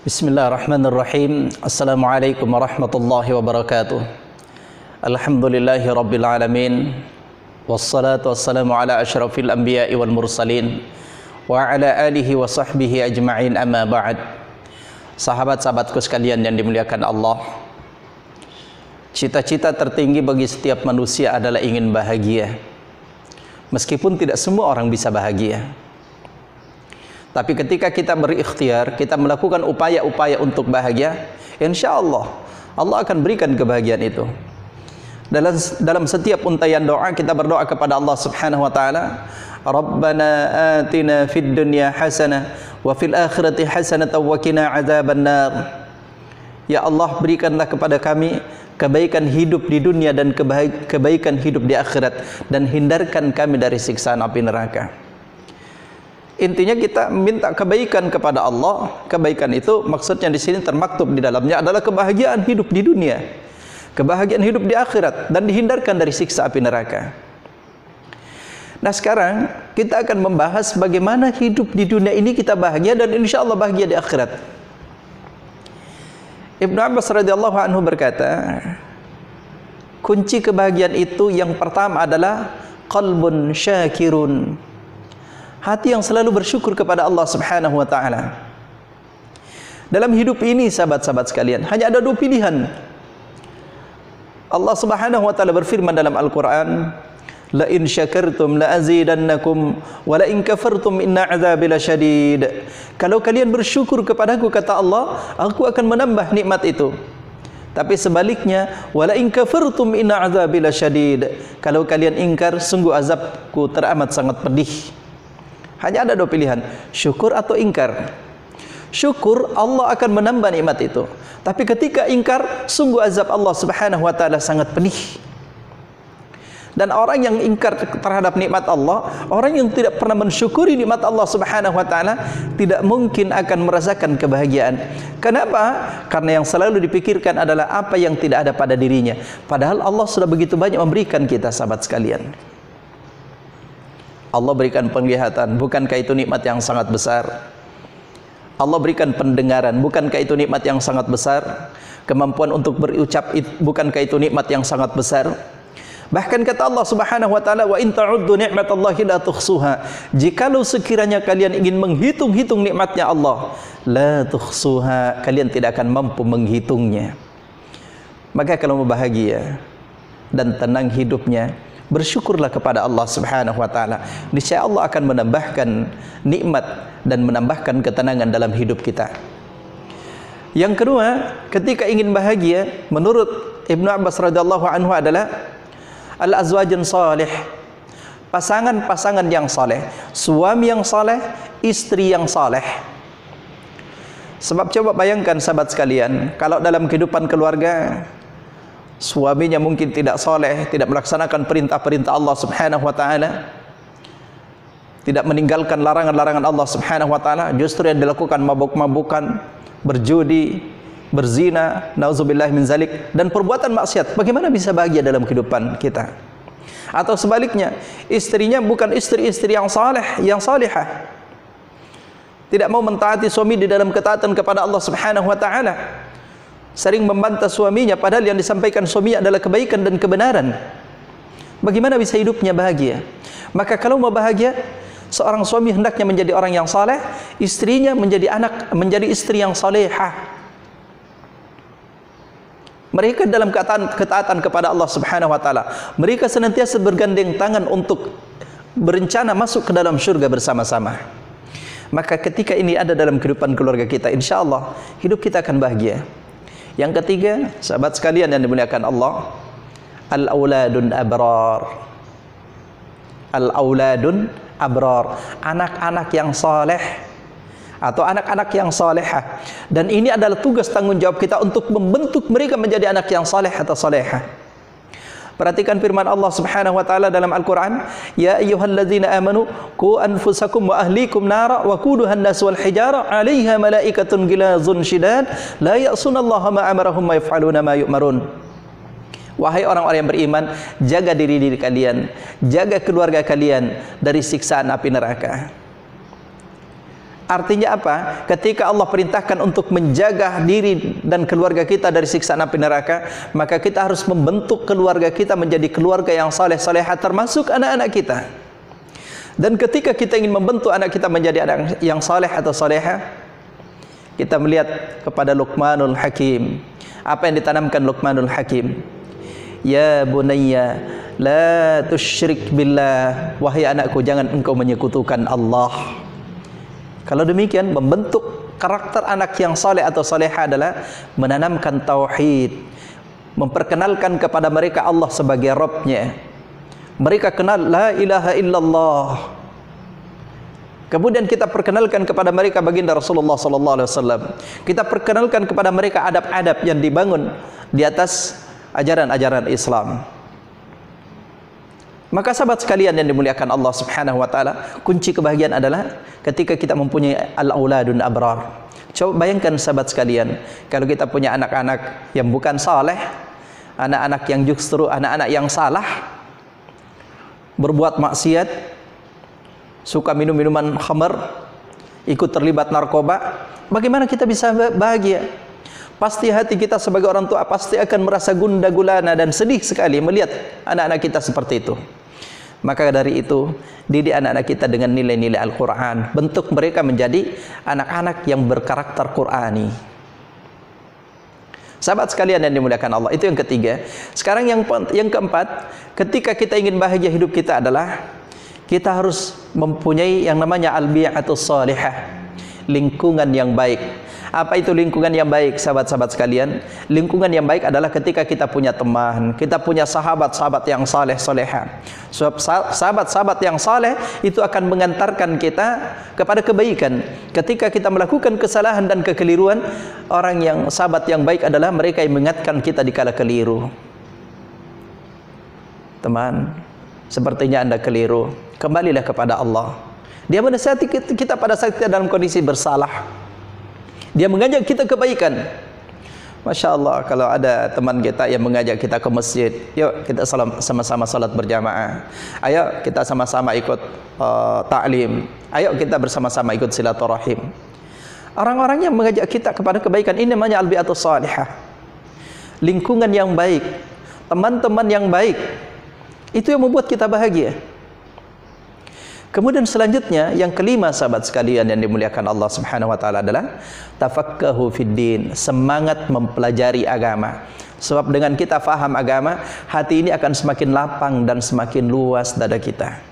Bismillahirrahmanirrahim. Assalamualaikum warahmatullahi wabarakatuh. Alhamdulillahi rabbil alamin. Wassalatu wassalamu ala asyrafil anbiya'i wal mursalin wa ala alihi wa sahbihi ajma'in, amma ba'd. Sahabat-sahabatku sekalian yang dimuliakan Allah, cita-cita tertinggi bagi setiap manusia adalah ingin bahagia. Meskipun tidak semua orang bisa bahagia, tapi ketika kita berikhtiar, kita melakukan upaya-upaya untuk bahagia, insya Allah Allah akan berikan kebahagiaan itu. Dalam setiap untayan doa kita berdoa kepada Allah Subhanahu wa taala, Rabbana atina fid dunya hasanah wa fil akhirati hasanah wa qina adzabannar. Ya Allah, berikanlah kepada kami kebaikan hidup di dunia dan kebaikan hidup di akhirat, dan hindarkan kami dari siksaan api neraka. Intinya kita minta kebaikan kepada Allah. Kebaikan itu maksudnya di sini termaktub di dalamnya adalah kebahagiaan hidup di dunia, kebahagiaan hidup di akhirat, dan dihindarkan dari siksa api neraka. Nah, sekarang kita akan membahas bagaimana hidup di dunia ini kita bahagia dan insya Allah bahagia di akhirat. Ibnu Abbas radhiyallahu anhu berkata, kunci kebahagiaan itu yang pertama adalah qalbun syakirun, hati yang selalu bersyukur kepada Allah Subhanahu wa taala. Dalam hidup ini sahabat-sahabat sekalian, hanya ada dua pilihan. Allah Subhanahu wa taala berfirman dalam Al-Qur'an, la in syakartum la azidannakum wa la in kafartum inna adzabi lasyadid. Kalau kalian bersyukur kepadaku, kata Allah, aku akan menambah nikmat itu. Tapi sebaliknya, wala in kafartum inna adzabi lasyadid. Kalau kalian ingkar, sungguh azabku teramat sangat pedih. Hanya ada dua pilihan, syukur atau ingkar. Syukur, Allah akan menambah nikmat itu. Tapi ketika ingkar, sungguh azab Allah Subhanahu wa taala sangat pedih. Dan orang yang ingkar terhadap nikmat Allah, orang yang tidak pernah mensyukuri nikmat Allah Subhanahu wa taala, tidak mungkin akan merasakan kebahagiaan. Kenapa? Karena yang selalu dipikirkan adalah apa yang tidak ada pada dirinya. Padahal Allah sudah begitu banyak memberikan kita, sahabat sekalian. Allah berikan penglihatan, bukankah itu nikmat yang sangat besar? Allah berikan pendengaran, bukankah itu nikmat yang sangat besar? Kemampuan untuk berucap, bukankah itu nikmat yang sangat besar? Bahkan kata Allah Subhanahu wa taala, wa in ta'uddu ni'matallahi la tuhsuha. Jikalau sekiranya kalian ingin menghitung-hitung nikmatnya Allah, la tuhsuha, kalian tidak akan mampu menghitungnya. Maka kalau mau bahagia dan tenang hidupnya, bersyukurlah kepada Allah Subhanahu wa taala. Niscaya Allah akan menambahkan nikmat dan menambahkan ketenangan dalam hidup kita. Yang kedua, ketika ingin bahagia, menurut Ibnu Abbas radhiyallahu anhu adalah al-azwajun salih, pasangan-pasangan yang saleh, suami yang saleh, istri yang saleh. Sebab coba bayangkan sahabat sekalian, kalau dalam kehidupan keluarga suaminya mungkin tidak soleh, tidak melaksanakan perintah-perintah Allah Subhanahu wa taala, tidak meninggalkan larangan-larangan Allah Subhanahu wa taala, justru yang dilakukan mabuk-mabukan, berjudi, berzina, nauzubillah min zalik, dan perbuatan maksiat. Bagaimana bisa bahagia dalam kehidupan kita? Atau sebaliknya, istrinya bukan istri-istri yang saleh, yang salihah, tidak mau mentaati suami di dalam ketaatan kepada Allah Subhanahu wa taala, sering membantah suaminya, padahal yang disampaikan suaminya adalah kebaikan dan kebenaran. Bagaimana bisa hidupnya bahagia? Maka kalau mau bahagia, seorang suami hendaknya menjadi orang yang saleh, istrinya menjadi istri yang salehah. Mereka dalam ketaatan kepada Allah Subhanahu wa taala, mereka senantiasa bergandeng tangan untuk berencana masuk ke dalam surga bersama-sama. Maka ketika ini ada dalam kehidupan keluarga kita, insya Allah hidup kita akan bahagia. Yang ketiga, sahabat sekalian yang dimuliakan Allah, al-auladun abrar. Al-auladun abrar, anak-anak yang saleh atau anak-anak yang salehah. Dan ini adalah tugas tanggung jawab kita untuk membentuk mereka menjadi anak yang saleh atau salehah. Perhatikan firman Allah Subhanahu wa taala dalam Al-Qur'an, ya ayyuhalladzina amanu qu anfusakum wa ahlikum nara wa quduhan nas wal hijara 'alaiha malaikatun ghilazun shidad la ya'sunallaha ma amarahum wa yaf'aluna ma yu'marun. Wahai orang-orang yang beriman, jaga diri kalian, jaga keluarga kalian dari siksaan api neraka. Artinya apa? Ketika Allah perintahkan untuk menjaga diri dan keluarga kita dari siksaan api neraka, maka kita harus membentuk keluarga kita menjadi keluarga yang saleh-salehah, termasuk anak-anak kita. Dan ketika kita ingin membentuk anak kita menjadi anak yang saleh atau salehah, kita melihat kepada Luqmanul Hakim. Apa yang ditanamkan Luqmanul Hakim? Ya bunayya la tusyrik billah, wahai anakku, jangan engkau menyekutukan Allah. Kalau demikian, membentuk karakter anak yang saleh atau salehah adalah menanamkan tauhid, memperkenalkan kepada mereka Allah sebagai Rabb-nya. Mereka kenal la ilaha illallah. Kemudian kita perkenalkan kepada mereka baginda Rasulullah sallallahu alaihi wasallam. Kita perkenalkan kepada mereka adab-adab yang dibangun di atas ajaran-ajaran Islam. Maka sahabat sekalian yang dimuliakan Allah Subhanahu wa taala, kunci kebahagiaan adalah ketika kita mempunyai al-auladun abrar. Coba bayangkan sahabat sekalian, kalau kita punya anak-anak yang bukan saleh, anak-anak yang justru anak-anak yang salah, berbuat maksiat, suka minum minuman khamar, ikut terlibat narkoba, bagaimana kita bisa bahagia? Pasti hati kita sebagai orang tua pasti akan merasa gundah gulana dan sedih sekali melihat anak-anak kita seperti itu. Maka dari itu, didik anak-anak kita dengan nilai-nilai Al-Quran. Bentuk mereka menjadi anak-anak yang berkarakter Qurani. Sahabat sekalian yang dimuliakan Allah, itu yang ketiga. Sekarang yang keempat, ketika kita ingin bahagia hidup kita adalah kita harus mempunyai yang namanya al-bi'atus salihah, lingkungan yang baik. Apa itu lingkungan yang baik, sahabat-sahabat sekalian? Lingkungan yang baik adalah ketika kita punya teman, kita punya sahabat-sahabat yang saleh-salehah. Sahabat-sahabat yang saleh itu akan mengantarkan kita kepada kebaikan. Ketika kita melakukan kesalahan dan kekeliruan, sahabat yang baik adalah mereka yang mengingatkan kita dikala keliru. Teman, sepertinya Anda keliru, kembalilah kepada Allah. Dia menasihati kita pada saat kita dalam kondisi bersalah. Dia mengajak kita kebaikan. Masya Allah, kalau ada teman kita yang mengajak kita ke masjid, yuk kita sama-sama salat berjamaah. Ayo kita sama-sama ikut ta'lim. Ayo kita bersama-sama ikut silaturahim. Orang-orang yang mengajak kita kepada kebaikan, ini namanya al-bi'atus salihah. Lingkungan yang baik, teman-teman yang baik, itu yang membuat kita bahagia. Kemudian selanjutnya yang kelima sahabat sekalian yang dimuliakan Allah Subhanahu wa taala adalah tafaqahu fid din, semangat mempelajari agama. Sebab dengan kita faham agama, hati ini akan semakin lapang dan semakin luas dada kita.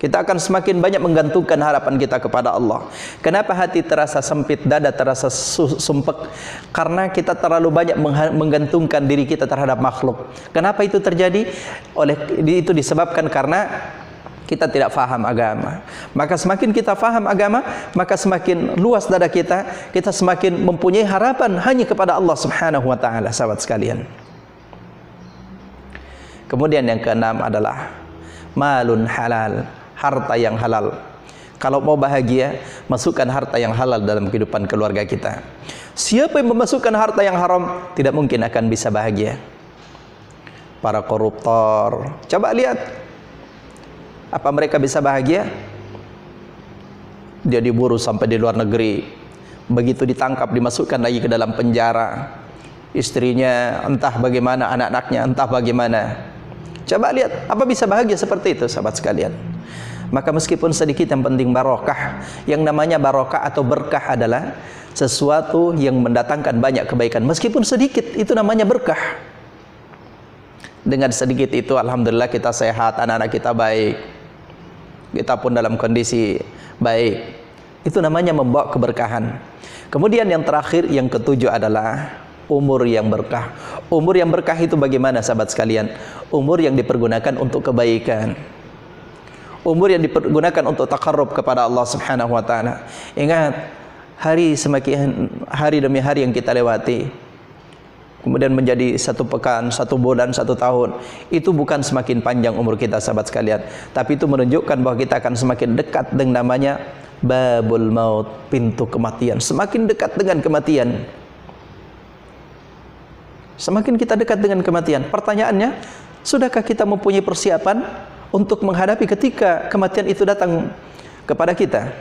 Kita akan semakin banyak menggantungkan harapan kita kepada Allah. Kenapa hati terasa sempit, dada terasa sumpek? Karena kita terlalu banyak menggantungkan diri kita terhadap makhluk. Kenapa itu terjadi? Itu disebabkan karena kita tidak faham agama. Maka semakin kita faham agama, maka semakin luas dada kita, kita semakin mempunyai harapan hanya kepada Allah Subhanahu wa taala, sahabat sekalian. Kemudian yang keenam adalah malun halal, harta yang halal. Kalau mau bahagia, masukkan harta yang halal dalam kehidupan keluarga kita. Siapa yang memasukkan harta yang haram, tidak mungkin akan bisa bahagia. Para koruptor, coba lihat, apa mereka bisa bahagia? Dia diburu sampai di luar negeri. Begitu ditangkap, dimasukkan lagi ke dalam penjara. Istrinya entah bagaimana, anak-anaknya entah bagaimana. Coba lihat, apa bisa bahagia seperti itu, sahabat sekalian? Maka meskipun sedikit, yang penting barokah. Yang namanya barokah atau berkah adalah sesuatu yang mendatangkan banyak kebaikan. Meskipun sedikit, itu namanya berkah. Dengan sedikit itu, alhamdulillah kita sehat, anak-anak kita baik, kita pun dalam kondisi baik. Itu namanya membawa keberkahan. Kemudian yang terakhir, yang ketujuh adalah umur yang berkah. Umur yang berkah itu bagaimana, sahabat sekalian? Umur yang dipergunakan untuk kebaikan. Umur yang dipergunakan untuk taqarrub kepada Allah Subhanahu wa taala. Ingat, hari demi hari yang kita lewati, kemudian menjadi satu pekan, satu bulan, satu tahun, itu bukan semakin panjang umur kita, sahabat sekalian, tapi itu menunjukkan bahwa kita akan semakin dekat dengan namanya babul maut, pintu kematian. Semakin dekat dengan kematian, semakin kita dekat dengan kematian. Pertanyaannya, sudahkah kita mempunyai persiapan untuk menghadapi ketika kematian itu datang kepada kita?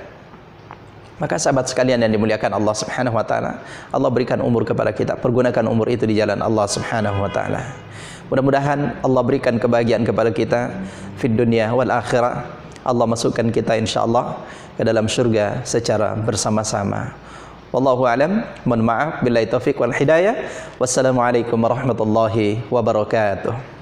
Maka sahabat sekalian yang dimuliakan Allah Subhanahu wa taala, Allah berikan umur kepada kita, pergunakan umur itu di jalan Allah Subhanahu wa taala. Mudah-mudahan Allah berikan kebahagiaan kepada kita fid dunya wal akhirah. Allah masukkan kita insyaallah ke dalam surga secara bersama-sama. Wallahu a'lam. Mohon maaf, billahi taufik wal hidayah. Wassalamualaikum warahmatullahi wabarakatuh.